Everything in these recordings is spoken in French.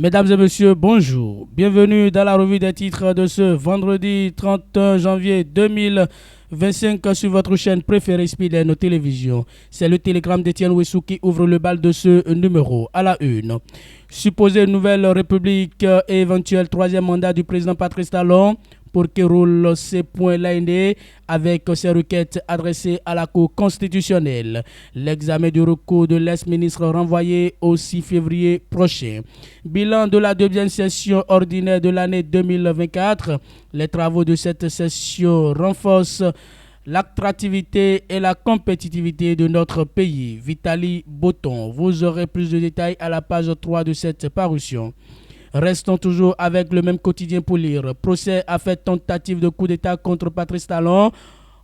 Mesdames et messieurs, bonjour. Bienvenue dans la revue des titres de ce vendredi 31 janvier 2025 sur votre chaîne préférée Speedlen Télévision. C'est le télégramme d'Étienne Wessou qui ouvre le bal de ce numéro. À la une. Supposée nouvelle république et éventuel troisième mandat du président Patrice Talon pour qu'il roule ses points l'année avec ses requêtes adressées à la Cour constitutionnelle. L'examen du recours de l'ex-ministre renvoyé au 6 février prochain. Bilan de la deuxième session ordinaire de l'année 2024. Les travaux de cette session renforcent l'attractivité et la compétitivité de notre pays. Vitali Botton. Vous aurez plus de détails à la page 3 de cette parution. Restons toujours avec le même quotidien pour lire. Procès à fait tentative de coup d'État contre Patrice Talon.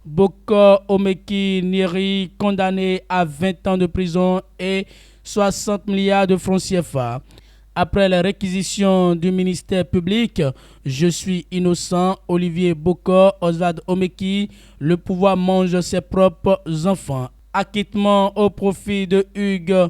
Bokor Omeki Neri condamné à 20 ans de prison et 60 milliards de francs CFA. Après les réquisitions du ministère public, je suis innocent, Olivier Bokor, Oswald Omeki, le pouvoir mange ses propres enfants. Acquittement au profit de Hugues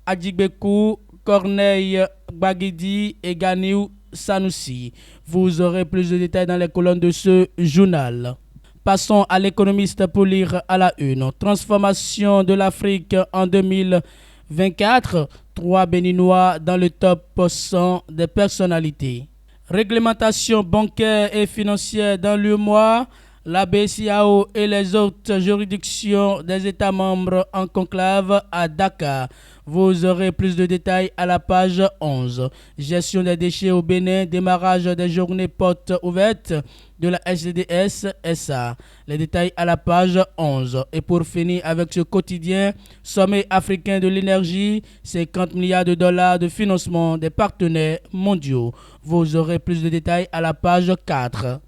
Adjigbekou, Corneille Baguidi et Ganiou Sanoussi. Vous aurez plus de détails dans les colonnes de ce journal. Passons à l'économiste pour lire à la une. Transformation de l'Afrique en 2024. 3 Béninois dans le top 100 des personnalités. Réglementation bancaire et financière dans le mois. La BCAO et les autres juridictions des États membres en conclave à Dakar. Vous aurez plus de détails à la page 11. Gestion des déchets au Bénin, démarrage des journées portes ouvertes de la SDDS SA. Les détails à la page 11. Et pour finir avec ce quotidien, sommet africain de l'énergie, 50 milliards de dollars de financement des partenaires mondiaux. Vous aurez plus de détails à la page 4.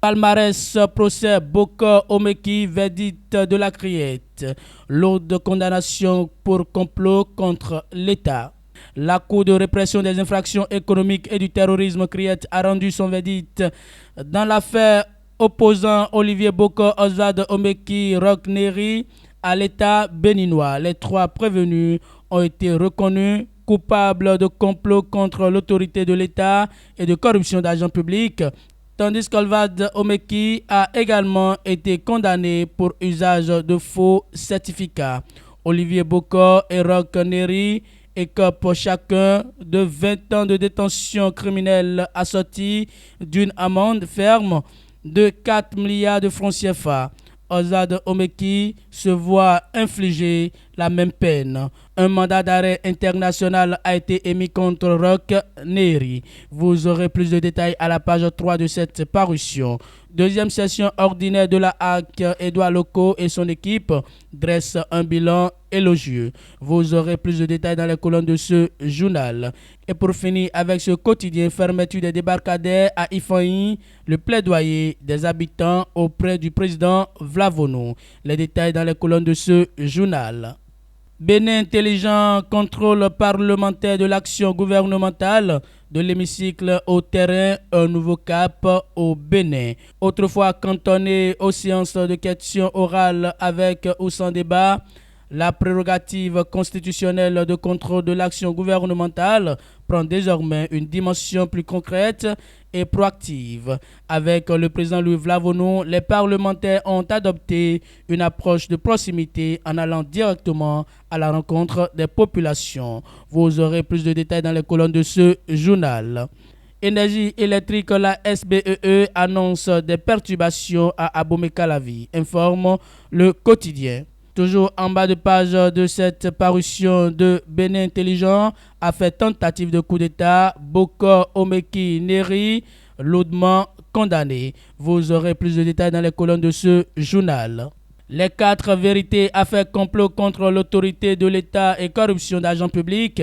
Palmarès, procès Bokor Omeki, verdict de la Criette. Lourde condamnation pour complot contre l'État. La Cour de répression des infractions économiques et du terrorisme Criette a rendu son verdict dans l'affaire opposant Olivier Bokor, Oswald Omeki, Roch Neri à l'État béninois. Les 3 prévenus ont été reconnus coupables de complot contre l'autorité de l'État et de corruption d'argent public, tandis qu'Oswald Omeki a également été condamné pour usage de faux certificats. Olivier Bokor et Roch Neri écopent chacun de 20 ans de détention criminelle assortie d'une amende ferme de 4 milliards de francs CFA. Oswald Omeki se voit infliger la même peine. Un mandat d'arrêt international a été émis contre Roch Neri. Vous aurez plus de détails à la page 3 de cette parution. Deuxième session ordinaire de la HAC, Édouard Locaux et son équipe dressent un bilan élogieux. Vous aurez plus de détails dans les colonnes de ce journal. Et pour finir avec ce quotidien, fermeture des débarcadères à Ifanyi, le plaidoyer des habitants auprès du président Vlavono. Les détails dans les colonnes de ce journal. Bénin intelligent, contrôle parlementaire de l'action gouvernementale, de l'hémicycle au terrain, un nouveau cap au Bénin. Autrefois cantonné aux séances de questions orales avec ou sans débat, la prérogative constitutionnelle de contrôle de l'action gouvernementale prend désormais une dimension plus concrète et proactive. Avec le président Louis Vlavono, les parlementaires ont adopté une approche de proximité en allant directement à la rencontre des populations. Vous aurez plus de détails dans les colonnes de ce journal. Énergie électrique, la SBEE annonce des perturbations à Abomey-Calavi, informe le quotidien. Toujours en bas de page de cette parution de Bénin Intelligent, a fait tentative de coup d'État, Bokor Omeki Neri, lourdement condamné. Vous aurez plus de détails dans les colonnes de ce journal. Les 4 vérités affaires complot contre l'autorité de l'État et corruption d'argent public.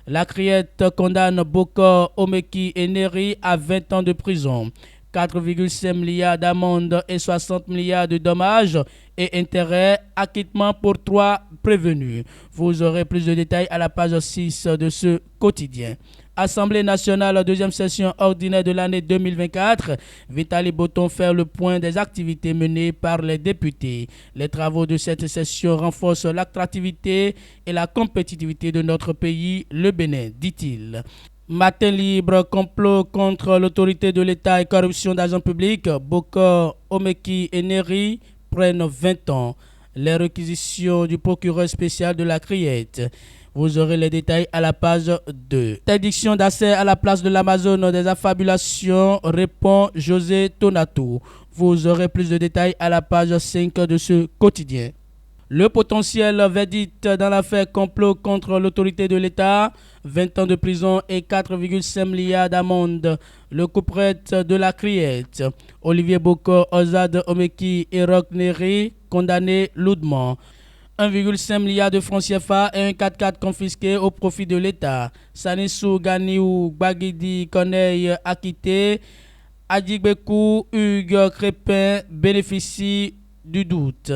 La Criette condamne Bokor Omeki et Neri à 20 ans de prison. 4,5 milliards d'amendes et 60 milliards de dommages et intérêts, acquittement pour 3 prévenus. Vous aurez plus de détails à la page 6 de ce quotidien. Assemblée nationale, deuxième session ordinaire de l'année 2024. Vitali Botton fait le point des activités menées par les députés. Les travaux de cette session renforcent l'attractivité et la compétitivité de notre pays, le Bénin, dit-il. Matin libre, complot contre l'autorité de l'État et corruption d'agents publics. Bokor, Omeki et Neri prennent 20 ans. Les réquisitions du procureur spécial de la Criette. Vous aurez les détails à la page 2. Interdiction d'accès à la place de l'Amazone des affabulations, répond José Tonato. Vous aurez plus de détails à la page 5 de ce quotidien. Le potentiel verdict dans l'affaire complot contre l'autorité de l'État, 20 ans de prison et 4,5 milliards d'amende. Le couperet de la Criette, Olivier Bokor, Ozad Omeki et Roch Neri, condamnés lourdement. 1,5 milliard de francs CFA et un 4x4 confisqué au profit de l'État. Sanissou Ganiou Bagidi Corneille acquitté. Adjigbekou Hugues Crépin bénéficie du doute.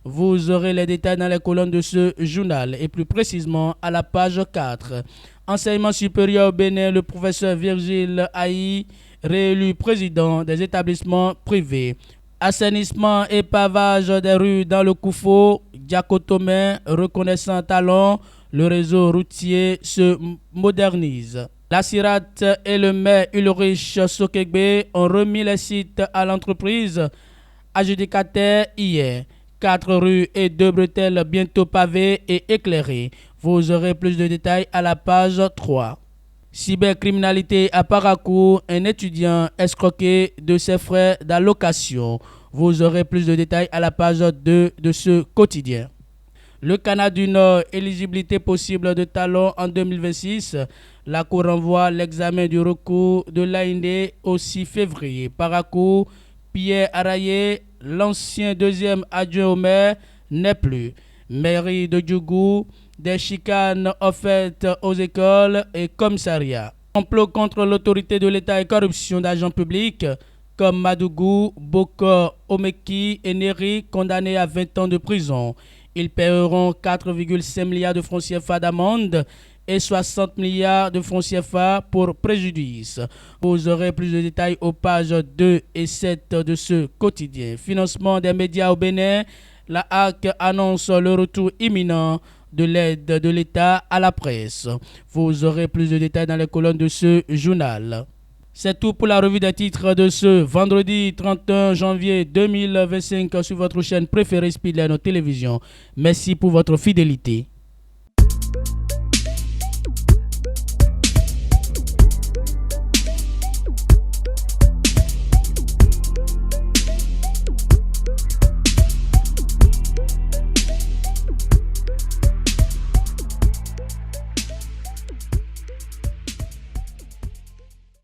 Vous aurez les détails dans les colonnes de ce journal et plus précisément à la page 4. Enseignement supérieur au Bénin, le professeur Virgile Haï, réélu président des établissements privés. Assainissement et pavage des rues dans le Koufo, Diakotomé, reconnaissant talent, le réseau routier se modernise. La CIRAT et le maire Ulrich Sokegbe ont remis les sites à l'entreprise adjudicataire hier. 4 rues et 2 bretelles bientôt pavées et éclairées. Vous aurez plus de détails à la page 3. Cybercriminalité à Parakou, un étudiant escroqué de ses frais d'allocation. Vous aurez plus de détails à la page 2 de ce quotidien. Le Canada du Nord, éligibilité possible de talons en 2026. La Cour renvoie l'examen du recours de l'AND au 6 février. Parakou, Pierre Araye, l'ancien deuxième adjoint au maire, n'est plus. Mairie de Djougou, des chicanes offertes aux écoles et commissariats. Complot contre l'autorité de l'État et corruption d'agents publics comme Madougou, Bokor, Omeki et Neri condamnés à 20 ans de prison. Ils paieront 4,5 milliards de francs CFA d'amende et 60 milliards de francs CFA pour préjudice. Vous aurez plus de détails aux pages 2 et 7 de ce quotidien. Financement des médias au Bénin, la HAC annonce le retour imminent de l'aide de l'État à la presse. Vous aurez plus de détails dans les colonnes de ce journal. C'est tout pour la revue des titres de ce vendredi 31 janvier 2025 sur votre chaîne préférée Speedline Télévision. Merci pour votre fidélité.